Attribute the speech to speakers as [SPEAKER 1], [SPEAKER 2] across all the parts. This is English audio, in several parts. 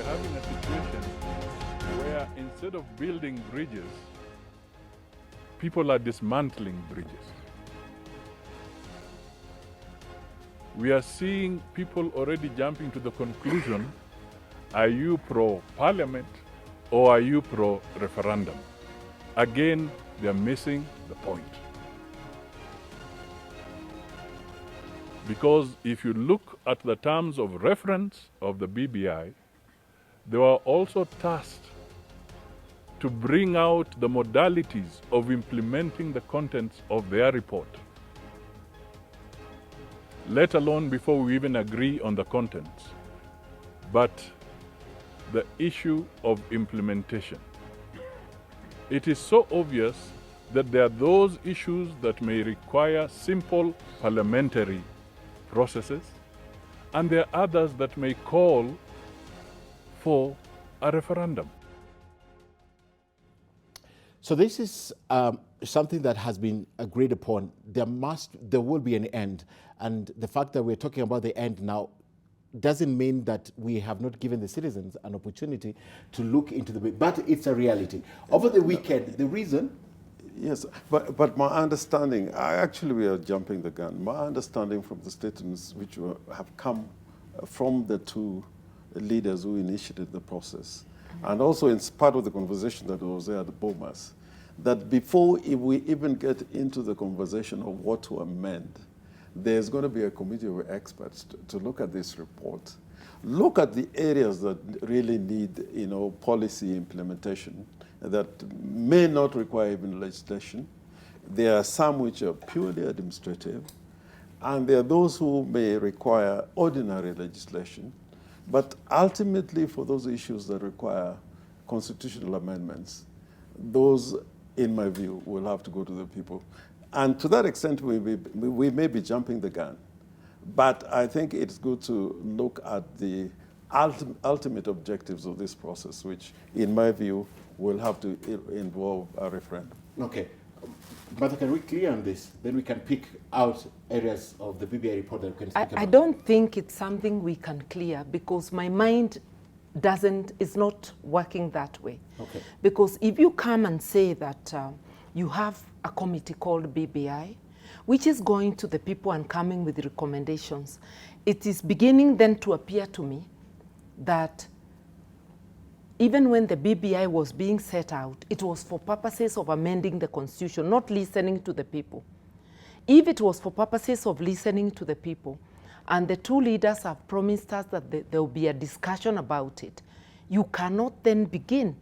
[SPEAKER 1] we're having a situation where instead of building bridges, people are dismantling bridges. We are seeing people already jumping to the conclusion, are you pro-parliament or are you pro-referendum? Again, they're missing the point. Because if you look at the terms of reference of the BBI, they were also tasked to bring out the modalities of implementing the contents of their report, let alone before we even agree on the contents, but the issue of implementation. It is so obvious that there are those issues that may require simple parliamentary processes, and there are others that may call for a referendum.
[SPEAKER 2] So this is something that has been agreed upon. There will be an end, and the fact that we're talking about the end now doesn't mean that we have not given the citizens an opportunity to look into the, but it's a reality. Over the weekend, the reason.
[SPEAKER 3] Yes, but my understanding, we are jumping the gun. My understanding from the statements which have come from the two leaders who initiated the process, and also in part of the conversation that was there at the Bomas, that before we even get into the conversation of what to amend, there's going to be a committee of experts to look at this report, look at the areas that really need, policy implementation that may not require even legislation. There are some which are purely administrative, and there are those who may require ordinary legislation. But ultimately, for those issues that require constitutional amendments, those, in my view, will have to go to the people. And to that extent, we may be jumping the gun. But I think it's good to look at the ultimate objectives of this process, which, in my view, will have to involve a referendum.
[SPEAKER 2] Okay. Martha, can we clear on this? Then we can pick out areas of the BBI report that we can speak about.
[SPEAKER 4] I don't think it's something we can clear, because my mind is not working that way.
[SPEAKER 2] Okay.
[SPEAKER 4] Because if you come and say that you have a committee called BBI, which is going to the people and coming with recommendations, it is beginning then to appear to me that even when the BBI was being set out, it was for purposes of amending the constitution, not listening to the people. If it was for purposes of listening to the people, and the two leaders have promised us that there will be a discussion about it, you cannot then begin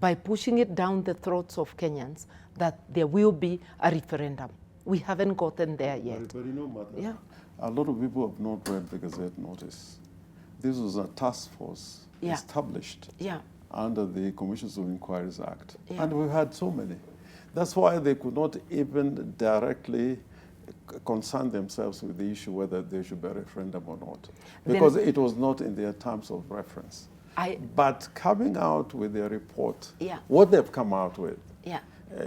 [SPEAKER 4] by pushing it down the throats of Kenyans that there will be a referendum. We haven't gotten there yet.
[SPEAKER 3] But Martha,
[SPEAKER 4] yeah.
[SPEAKER 3] A lot of people have not read the Gazette notice. This was a task force established under the Commissions of Inquiries Act.
[SPEAKER 4] Yeah.
[SPEAKER 3] And we've had so many. That's why they could not even directly concern themselves with the issue whether there should be a referendum or not, because it was not in their terms of reference. But coming out with their report, what they've come out with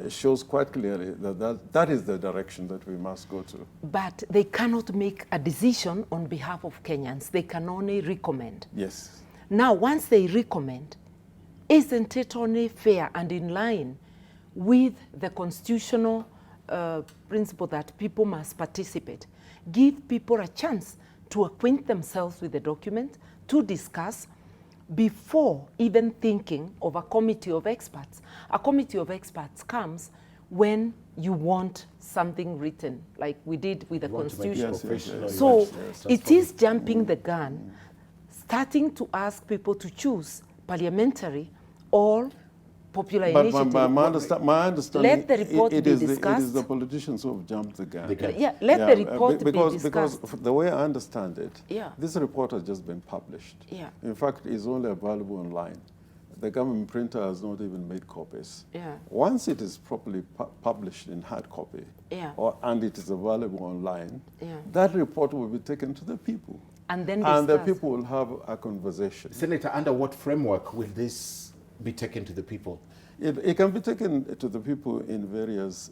[SPEAKER 3] shows quite clearly that is the direction that we must go to.
[SPEAKER 4] But they cannot make a decision on behalf of Kenyans. They can only recommend.
[SPEAKER 3] Yes.
[SPEAKER 4] Now, once they recommend, isn't it only fair and in line with the constitutional principle that people must participate? Give people a chance to acquaint themselves with the document, to discuss, before even thinking of a committee of experts. A committee of experts comes when you want something written, like we did with the Constitution. So it is jumping the gun, starting to ask people to choose parliamentary or popular initiative.
[SPEAKER 3] But my understanding,
[SPEAKER 4] let the report be discussed.
[SPEAKER 3] It is the politicians who have jumped the gun.
[SPEAKER 4] Let the report be discussed.
[SPEAKER 3] Because the way I understand it, this report has just been published. In fact, it's only available online. The government printer has not even made copies. Once it is properly published in hard copy, and it is available online, that report will be taken to the people.
[SPEAKER 4] And then
[SPEAKER 3] the people will have a conversation.
[SPEAKER 2] Senator, under what framework will this be taken to the people?
[SPEAKER 3] It can be taken to the people in various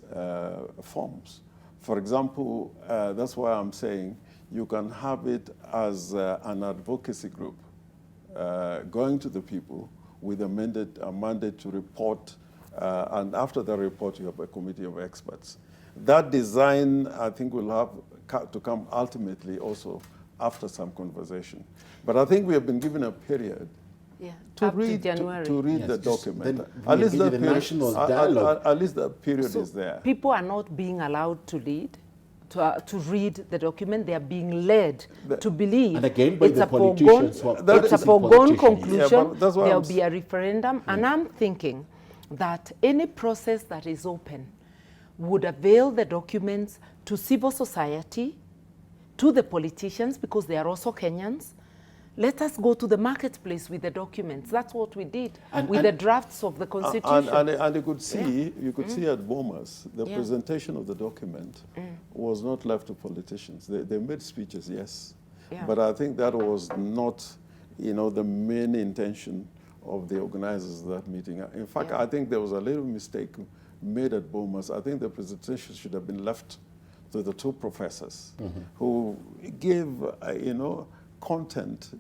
[SPEAKER 3] forms. For example, that's why I'm saying you can have it as an advocacy group going to the people with a mandate to report, and after the report you have a committee of experts. That design, I think, will have to come ultimately also after some conversation. But I think we have been given a period to read the document. At least that period,
[SPEAKER 2] national dialogue.
[SPEAKER 3] At least that period is there.
[SPEAKER 4] People are not being allowed to lead, to read the document. They are being led to believe
[SPEAKER 2] and again, by
[SPEAKER 4] it's
[SPEAKER 2] the
[SPEAKER 4] a
[SPEAKER 2] politicians
[SPEAKER 4] foregone conclusion.
[SPEAKER 3] There
[SPEAKER 4] will be a referendum. And I'm thinking that any process that is open would avail the documents to civil society, to the politicians, because they are also Kenyans. Let us go to the marketplace with the documents. That's what we did with the drafts of the Constitution.
[SPEAKER 3] And you could see, see at Bomas, the presentation of the document was not left to politicians. They made speeches, yes, but I think that was not, the main intention of the organizers of that meeting. In fact, I think there was a little mistake made at Bomas. I think the presentation should have been left to the two professors who gave, content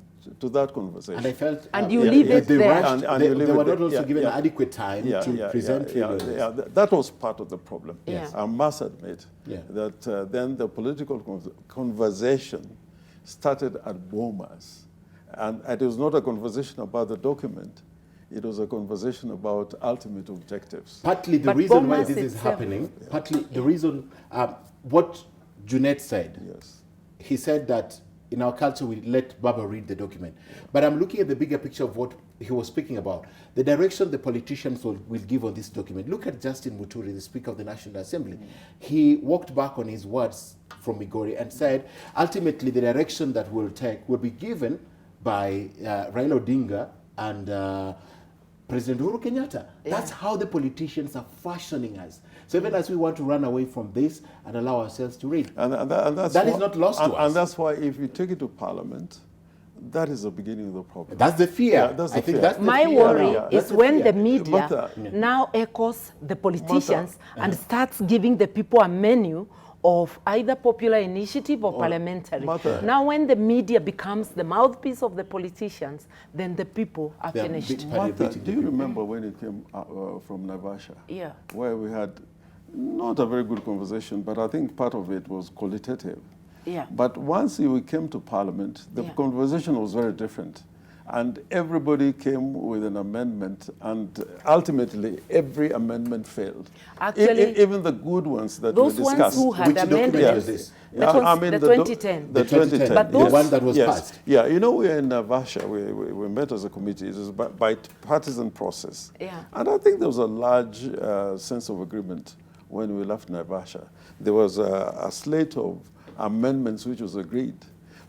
[SPEAKER 3] to that conversation.
[SPEAKER 2] And I felt...
[SPEAKER 4] And you leave it there.
[SPEAKER 2] They were not also given adequate time to present
[SPEAKER 3] that was part of the problem.
[SPEAKER 2] Yes.
[SPEAKER 3] I must admit that then the political conversation started at Bomas. And it was not a conversation about the document. It was a conversation about ultimate objectives.
[SPEAKER 2] Partly the reason why this is happening, partly the reason, what Junet said, he said that in our culture, we let Baba read the document. But I'm looking at the bigger picture of what he was speaking about, the direction the politicians will give on this document. Look at Justin Muturi, the Speaker of the National Assembly. He walked back on his words from Migori and said, ultimately, the direction that we'll take will be given by Raila Odinga and President Uhuru Kenyatta. That's how the politicians are fashioning us. So even as we want to run away from this and allow ourselves to read, that is not lost to us.
[SPEAKER 3] And that's why if you take it to Parliament, that is the beginning of the problem.
[SPEAKER 2] That's the fear.
[SPEAKER 3] That's
[SPEAKER 2] the fear. That's the
[SPEAKER 4] My
[SPEAKER 2] fear
[SPEAKER 4] worry
[SPEAKER 2] now.
[SPEAKER 4] is when the media now echoes the politicians and starts giving the people a menu of either popular initiative or parliamentary. Now when the media becomes the mouthpiece of the politicians, then the people are finished.
[SPEAKER 3] Do you remember when it came from Naivasha?
[SPEAKER 4] Yeah.
[SPEAKER 3] Where we had not a very good conversation, but I think part of it was qualitative.
[SPEAKER 4] Yeah.
[SPEAKER 3] But once we came to Parliament, the conversation was very different. And everybody came with an amendment, and ultimately every amendment failed.
[SPEAKER 4] Actually,
[SPEAKER 3] even the good ones that we discussed.
[SPEAKER 4] Those ones who had amendments, the 2010.
[SPEAKER 3] The 2010.
[SPEAKER 2] But the one that was passed.
[SPEAKER 3] Yeah, we are in Naivasha. We met as a committee. It was a bipartisan process.
[SPEAKER 4] Yeah.
[SPEAKER 3] And I think there was a large sense of agreement when we left Naivasha. There was a slate of amendments which was agreed.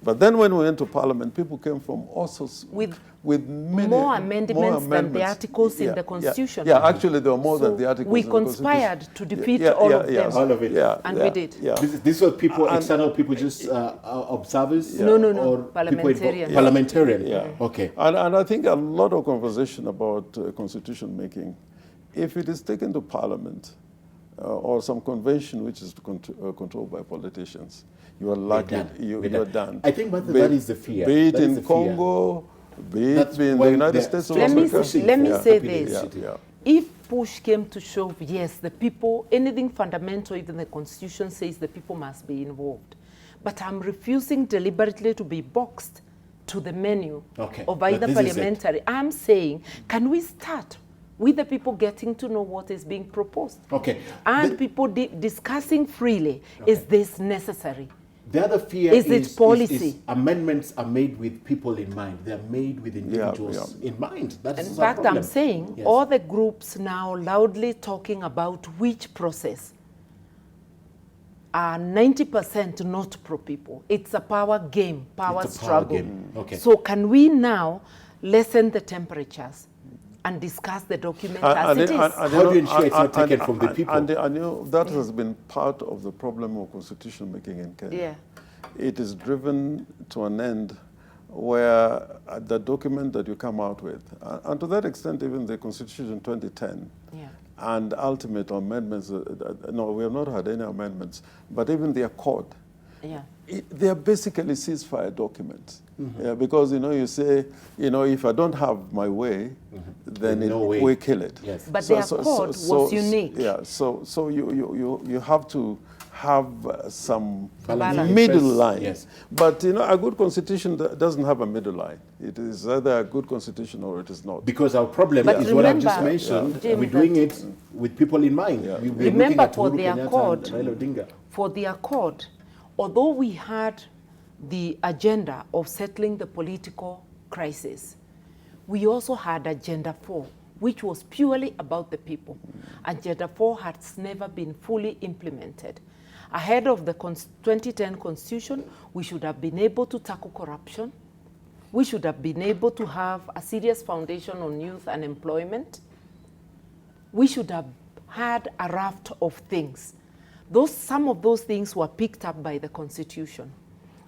[SPEAKER 3] But then when we went to Parliament, people came from all sorts with many
[SPEAKER 4] more amendments than the articles in the Constitution.
[SPEAKER 3] Yeah, actually there were more than the articles
[SPEAKER 4] we
[SPEAKER 3] in the
[SPEAKER 4] conspired to defeat all of them.
[SPEAKER 2] All of it.
[SPEAKER 4] And we did.
[SPEAKER 3] Yeah.
[SPEAKER 2] This was people, external people, just observers?
[SPEAKER 4] No.
[SPEAKER 2] Or
[SPEAKER 4] Parliamentarian.
[SPEAKER 2] Parliamentarian.
[SPEAKER 3] Yeah.
[SPEAKER 2] Okay.
[SPEAKER 3] And I think a lot of conversation about constitution making, if it is taken to Parliament or some convention which is controlled by politicians, you are likely, you're done.
[SPEAKER 2] I think that is the fear.
[SPEAKER 3] Be it in Congo, be it in the United States of America.
[SPEAKER 4] Let me say this. If push came to shove, yes, the people, anything fundamental, even the Constitution says the people must be involved. But I'm refusing deliberately to be boxed to the menu of either parliamentary. I'm saying, can we start with the people getting to know what is being proposed? And people discussing freely, is this necessary?
[SPEAKER 2] The other fear
[SPEAKER 4] is policy.
[SPEAKER 2] Is amendments are made with people in mind. They're made with individuals in mind. That's
[SPEAKER 4] in fact, I'm saying all the groups now loudly talking about which process are 90% not pro-people. It's a power game, power struggle. So can we now lessen the temperatures and discuss the document as it is?
[SPEAKER 2] How do you ensure it's not taken from the people?
[SPEAKER 3] And that has been part of the problem of constitution making in Kenya. It is driven to an end where the document that you come out with, and to that extent even the Constitution 2010, and ultimate amendments, no, we have not had any amendments, but even the Accord,
[SPEAKER 4] Yeah.
[SPEAKER 3] They are basically ceasefire documents. Yeah, because, you say, if I don't have my way, then we kill it.
[SPEAKER 2] Yes.
[SPEAKER 4] But the accord was unique.
[SPEAKER 3] Yeah, so you have to have some
[SPEAKER 4] Balance.
[SPEAKER 3] middle line.
[SPEAKER 2] Yes.
[SPEAKER 3] But, a good constitution doesn't have a middle line. It is either a good constitution or it is not.
[SPEAKER 2] Because our problem
[SPEAKER 4] But
[SPEAKER 2] is what I've just
[SPEAKER 4] remember,
[SPEAKER 2] mentioned.
[SPEAKER 4] Jim,
[SPEAKER 2] We're doing it with people in mind.
[SPEAKER 3] Yeah.
[SPEAKER 2] We're looking
[SPEAKER 4] Remember,
[SPEAKER 2] at
[SPEAKER 4] for
[SPEAKER 2] Uhuru
[SPEAKER 4] the
[SPEAKER 2] Kenyatta
[SPEAKER 4] accord,
[SPEAKER 2] and Raila Odinga.
[SPEAKER 4] for the accord, although we had the agenda of settling the political crisis, we also had Agenda 4, which was purely about the people. Agenda 4 has never been fully implemented. Ahead of the 2010 Constitution, we should have been able to tackle corruption. We should have been able to have a serious foundation on youth unemployment. We should have had a raft of things. Some of those things were picked up by the Constitution.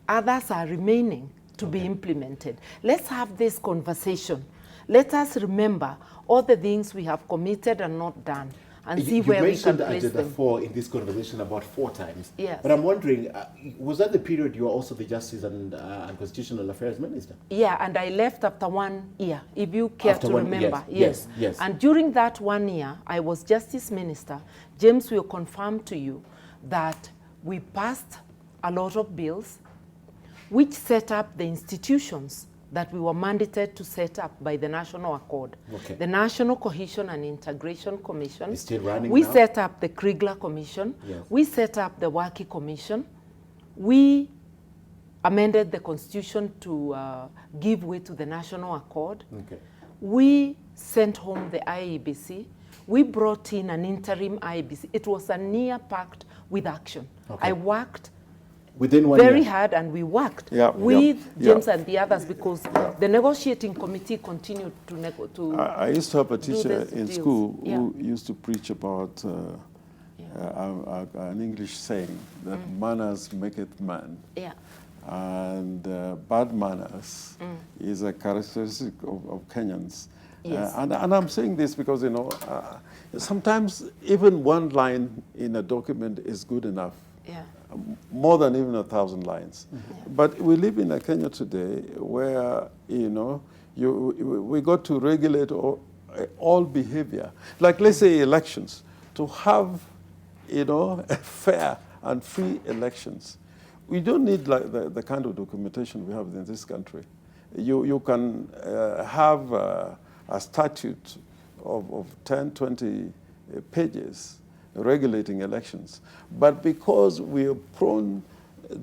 [SPEAKER 4] Others are remaining to be implemented. Let's have this conversation. Let us remember all the things we have committed and not done, and see where we can place them.
[SPEAKER 2] You mentioned Agenda 4 in this conversation about 4 times.
[SPEAKER 4] Yes.
[SPEAKER 2] But I'm wondering, was that the period you were also the Justice and Constitutional Affairs Minister?
[SPEAKER 4] Yeah, and I left after 1 year, if you care
[SPEAKER 2] After
[SPEAKER 4] to
[SPEAKER 2] 1
[SPEAKER 4] remember.
[SPEAKER 2] yes, yes.
[SPEAKER 4] And during that 1 year, I was Justice Minister. James will confirm to you that we passed a lot of bills which set up the institutions that we were mandated to set up by the National Accord.
[SPEAKER 2] Okay.
[SPEAKER 4] The National Cohesion and Integration Commission.
[SPEAKER 2] It's still running
[SPEAKER 4] We
[SPEAKER 2] now?
[SPEAKER 4] set up the Kriegler Commission.
[SPEAKER 2] Yes.
[SPEAKER 4] We set up the Waki Commission. We amended the Constitution to give way to the National Accord.
[SPEAKER 2] Okay.
[SPEAKER 4] We sent home the IEBC. We brought in an interim IEBC. It was a near pact with action.
[SPEAKER 2] Okay.
[SPEAKER 4] I worked
[SPEAKER 2] Within 1
[SPEAKER 4] very
[SPEAKER 2] year.
[SPEAKER 4] hard, and we worked
[SPEAKER 3] Yeah,
[SPEAKER 4] with
[SPEAKER 3] yeah,
[SPEAKER 4] James and the others, because the negotiating committee continued to
[SPEAKER 3] I used to have a teacher
[SPEAKER 4] these
[SPEAKER 3] in
[SPEAKER 4] deals.
[SPEAKER 3] school
[SPEAKER 4] Yeah.
[SPEAKER 3] who used to preach about an English saying that manners maketh man.
[SPEAKER 4] Yeah.
[SPEAKER 3] And bad manners is a characteristic of Kenyans.
[SPEAKER 4] Yes.
[SPEAKER 3] And I'm saying this because, sometimes even one line in a document is good enough.
[SPEAKER 4] Yeah.
[SPEAKER 3] More than even 1,000 lines. But we live in a Kenya today where, we got to regulate all behavior. Like, let's say elections. To have, fair and free elections, we don't need like the kind of documentation we have in this country. You can have a statute of 10, 20 pages regulating elections. But because we are prone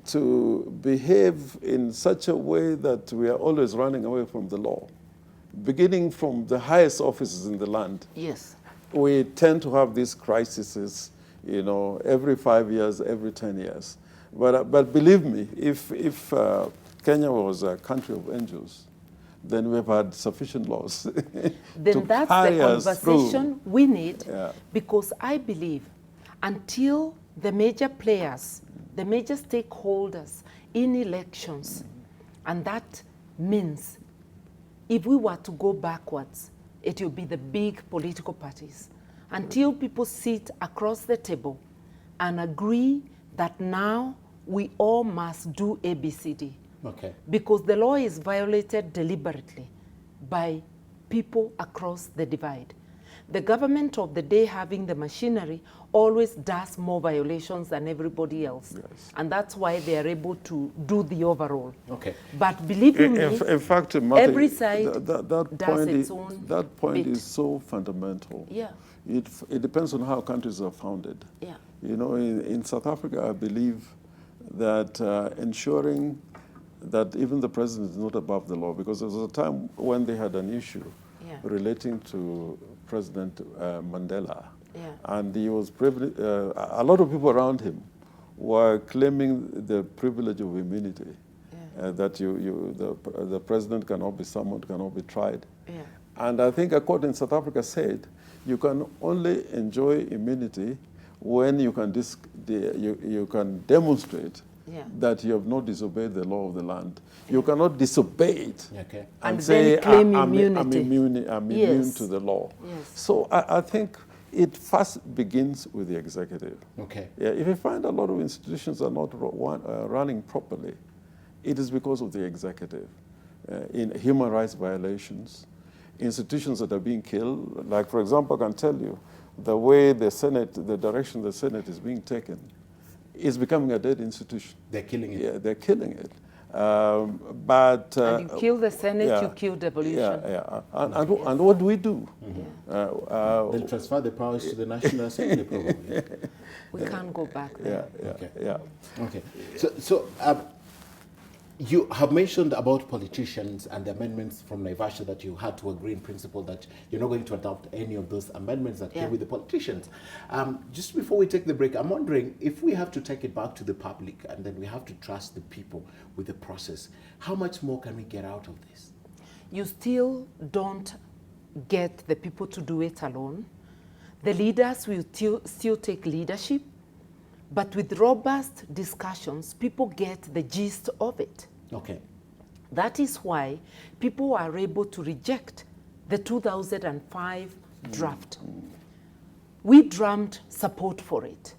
[SPEAKER 3] to behave in such a way that we are always running away from the law, beginning from the highest offices in the land,
[SPEAKER 4] Yes.
[SPEAKER 3] we tend to have these crises, every 5 years, every 10 years. But believe me, if Kenya was a country of angels, then we've had sufficient laws.
[SPEAKER 4] Then that's the conversation we need,
[SPEAKER 3] Yeah.
[SPEAKER 4] because I believe until the major players, the major stakeholders in elections, and that means if we were to go backwards, it will be the big political parties. Until people sit across the table and agree that now we all must do ABCD.
[SPEAKER 2] Okay.
[SPEAKER 4] Because the law is violated deliberately by people across the divide. The government of the day having the machinery always does more violations than everybody else.
[SPEAKER 3] Yes.
[SPEAKER 4] And that's why they are able to do the overall.
[SPEAKER 2] Okay.
[SPEAKER 4] But believe you me,
[SPEAKER 3] In fact, Martha,
[SPEAKER 4] every side
[SPEAKER 3] that
[SPEAKER 4] does
[SPEAKER 3] point
[SPEAKER 4] its own
[SPEAKER 3] that point
[SPEAKER 4] bit.
[SPEAKER 3] is so fundamental.
[SPEAKER 4] Yeah.
[SPEAKER 3] It depends on how countries are founded.
[SPEAKER 4] Yeah.
[SPEAKER 3] In South Africa, I believe that ensuring that even the president is not above the law, because there was a time when they had an issue relating to President Mandela.
[SPEAKER 4] Yeah.
[SPEAKER 3] And he was privileged. A lot of people around him were claiming the privilege of immunity, that the president cannot be summoned, cannot be tried.
[SPEAKER 4] Yeah.
[SPEAKER 3] And I think a court in South Africa said you can only enjoy immunity when you can you can demonstrate that you have not disobeyed the law of the land. You cannot disobey it and say,
[SPEAKER 4] then claim
[SPEAKER 3] I'm
[SPEAKER 4] immunity.
[SPEAKER 3] immune to the law.
[SPEAKER 4] Yes.
[SPEAKER 3] So I think it first begins with the executive.
[SPEAKER 2] Okay.
[SPEAKER 3] Yeah, if you find a lot of institutions are not running properly, it is because of the executive. In human rights violations, institutions that are being killed, like for example, I can tell you, the way the Senate, the direction the Senate is being taken, is becoming a dead institution.
[SPEAKER 2] They're killing it.
[SPEAKER 3] Yeah, they're killing it.
[SPEAKER 4] And you kill the Senate, you kill devolution.
[SPEAKER 3] Yeah. And what do we do?
[SPEAKER 2] They'll transfer the powers to the National Assembly, probably.
[SPEAKER 4] We can't go back there.
[SPEAKER 2] Okay. So you have mentioned about politicians and the amendments from Naivasha that you had to agree in principle that you're not going to adopt any of those amendments that came with the politicians. Just before we take the break, I'm wondering if we have to take it back to the public and then we have to trust the people with the process, how much more can we get out of this?
[SPEAKER 4] You still don't get the people to do it alone. The leaders will still take leadership, but with robust discussions, people get the gist of it.
[SPEAKER 2] Okay.
[SPEAKER 4] That is why people are able to reject the 2005 draft. We drummed support for it.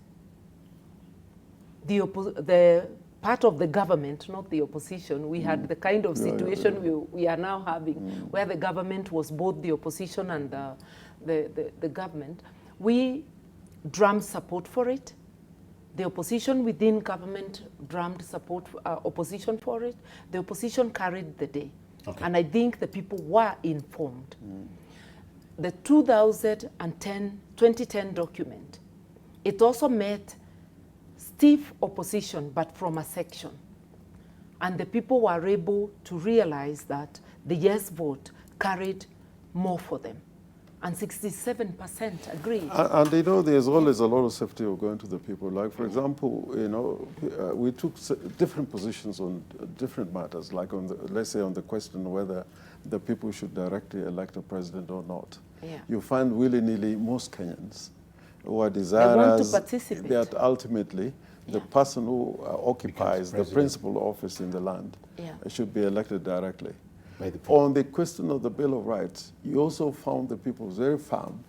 [SPEAKER 4] The part of the government, not the opposition, we had the kind of situation we are now having, where the government was both the opposition and the government. We drummed support for it. The opposition within government drummed support, opposition for it. The opposition carried the day. Okay. And I think the people were informed. The 2010 document, it also met stiff opposition, but from a section. And the people were able to realize that the yes vote carried more for them. And 67% agreed.
[SPEAKER 3] And you know, there's always a lot of safety of going to the people. Like, for example, you know, we took different positions on different matters, like on the, let's say on the question whether the people should directly elect a president or not.
[SPEAKER 4] Yeah.
[SPEAKER 3] You find willy-nilly most Kenyans who are desirous that ultimately the person who occupies the principal office in the land should be elected directly. On the question of the Bill of Rights, you also found the people very firm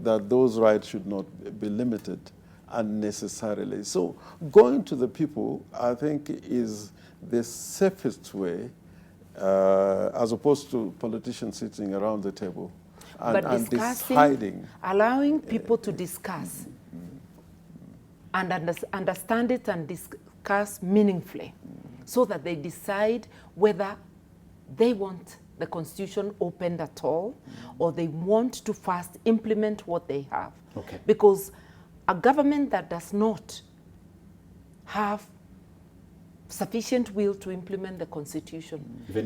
[SPEAKER 3] that those rights should not be limited unnecessarily. So going to the people, I think, is the safest way, as opposed to politicians sitting around the table and deciding.
[SPEAKER 4] Allowing people to discuss and understand it and discuss meaningfully so that they decide whether they want the Constitution opened at all, or they want to first implement what they have.
[SPEAKER 2] Okay.
[SPEAKER 4] Because a government that does not have sufficient will to implement the Constitution,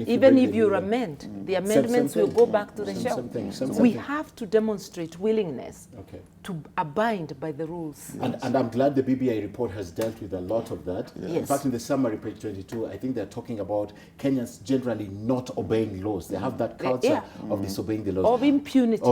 [SPEAKER 4] even if you amend, the amendments will go back to the shelf. We have to demonstrate willingness to abide by the rules.
[SPEAKER 2] And I'm glad the BBI report has dealt with a lot of that.
[SPEAKER 4] Yes.
[SPEAKER 2] In fact, in the summary, page 22, I think they're talking about Kenyans generally not obeying laws. They have that culture of disobeying the laws.
[SPEAKER 4] Of impunity.